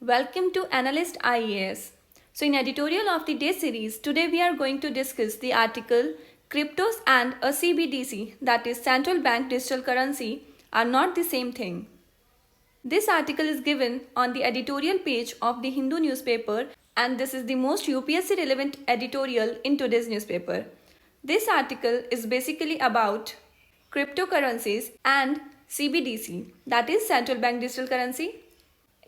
Welcome to Analyst IAS. So, in editorial of the day series, today we are going to discuss the article Cryptos and a CBDC, that is Central Bank Digital Currency, are not the same thing. This article is given on the editorial page of the Hindu newspaper, and this is the most UPSC relevant editorial in today's newspaper. This article is basically about cryptocurrencies and CBDC, that is Central Bank Digital Currency.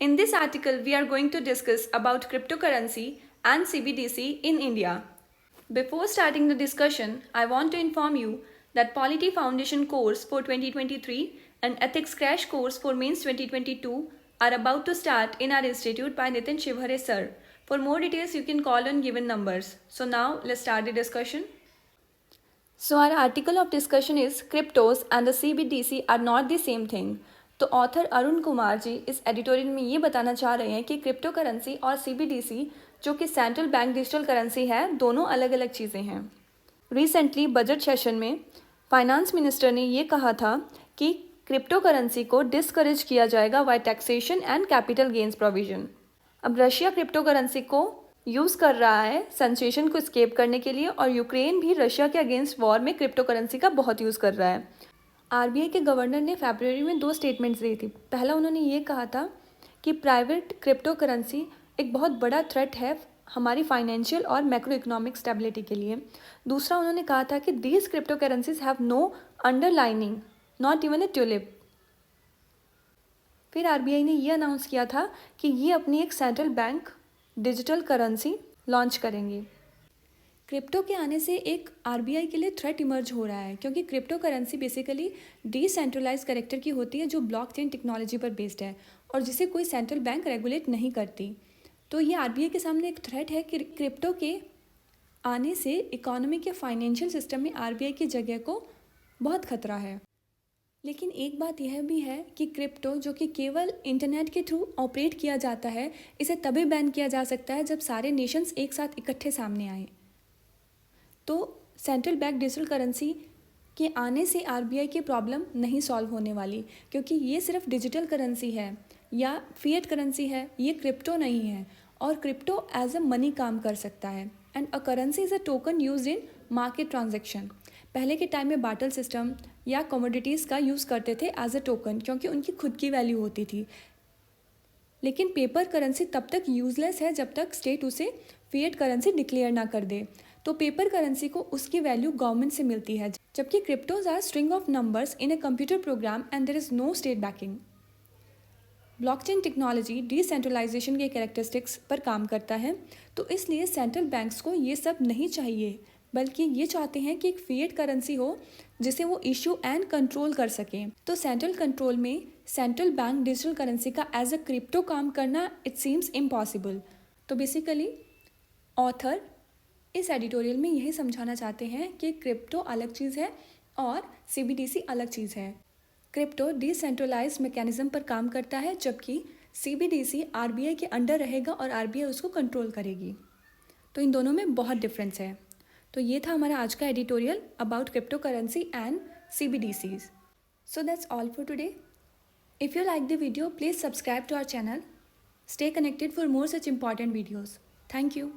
In this article, we are going to discuss about cryptocurrency and CBDC in India. Before starting the discussion, I want to inform you that Polity Foundation course for 2023 and Ethics Crash course for Mains 2022 are about to start in our institute by Nitin Shivhare sir. For more details, you can call on given numbers. So now, let's start the discussion. So our article of discussion is Cryptos and the CBDC are not the same thing. तो author Arun Kumar ji इस editorial में ये बताना चाह रहे हैं कि crypto currency और सीबीडीसी जो कि सेंट्रल बैंक डिजिटल करेंसी है, दोनों अलग अलग चीज़ें हैं। रिसेंटली बजट सेशन में फाइनेंस मिनिस्टर ने ये कहा था कि क्रिप्टो करेंसी को डिस्करेज किया जाएगा by taxation and capital gains provision. अब रशिया क्रिप्टो करेंसी को यूज़ कर रहा है सेंसेशन को स्केप करने के लिए, और यूक्रेन भी रशिया के अगेंस्ट वॉर में क्रिप्टो करेंसी का बहुत यूज़ कर रहा है। आरबीआई के गवर्नर ने फरवरी में 2 स्टेटमेंट्स दी थी। पहला उन्होंने ये कहा था कि प्राइवेट क्रिप्टो करेंसी एक बहुत बड़ा थ्रेट है हमारी फाइनेंशियल और मैक्रो इकोनॉमिक स्टेबिलिटी के लिए। दूसरा उन्होंने कहा था कि these crypto currencies have no underlining, not even a tulip. फिर आरबीआई ने ये अनाउंस किया था कि ये अपनी एक central bank digital currency launch करेंगे। क्रिप्टो के आने से एक आरबीआई के लिए थ्रेट इमर्ज हो रहा है, क्योंकि crypto currency basically decentralise character की होती है जो ब्लॉकचेन टेक्नोलॉजी पर बेस्ड है और जिसे कोई सेंट्रल बैंक रेगुलेट नहीं करती। तो ये आरबीआई के सामने एक थ्रेट है कि क्रिप्टो के आने से इकोनॉमी के फाइनेंशियल सिस्टम में आरबीआई की जगह को बहुत खतरा है। लेकिन एक बात यह भी है कि क्रिप्टो जो कि केवल इंटरनेट के थ्रू ऑपरेट किया जाता है, इसे तभी बैन किया जा सकता है जब सारे नेशंस एक साथ इकट्ठे सामने आए। तो सेंट्रल बैंक डिजिटल करेंसी के आने से आरबीआई की प्रॉब्लम नहीं सॉल्व होने वाली, क्योंकि ये सिर्फ डिजिटल करेंसी है या फिएट करेंसी है, ये क्रिप्टो नहीं है। और क्रिप्टो एज अ मनी काम कर सकता है, and a currency is a token use in market transaction. पहले के टाइम में बाटल सिस्टम या कमोडिटीज़ का यूज़ करते थे एज अ टोकन, क्योंकि उनकी खुद की वैल्यू होती थी। लेकिन पेपर करेंसी तब तक यूजलेस है जब तक स्टेट उसे फिएट करेंसी डिक्लेयर ना कर दे। तो पेपर करेंसी को उसकी वैल्यू गवर्नमेंट से मिलती है, जबकि cryptos are string of numbers in a computer program and there is no state backing. Blockchain technology decentralisation के कैरेक्टरिस्टिक्स पर काम करता है, तो इसलिए सेंट्रल बैंक्स को ये सब नहीं चाहिए, बल्कि ये चाहते हैं कि एक फिएट करेंसी हो जिसे वो इशू एंड कंट्रोल कर सकें। तो सेंट्रल कंट्रोल में सेंट्रल बैंक डिजिटल करेंसी का एज अ क्रिप्टो काम करना इट सीम्स इम्पॉसिबल। तो बेसिकली ऑथर इस एडिटोरियल में यही समझाना चाहते हैं कि क्रिप्टो अलग चीज़ है और सीबीडीसी अलग चीज़ है। क्रिप्टो डिसेंट्रलाइज्ड मैकेनिज्म पर काम करता है, जबकि सीबीडीसी आरबीआई के अंडर रहेगा और आरबीआई उसको कंट्रोल करेगी। तो इन दोनों में बहुत डिफरेंस है। तो ये था हमारा आज का editorial about cryptocurrency and CBDCs. So that's all for today. If you like the video, please subscribe to our channel. Stay connected for more such important videos. Thank you.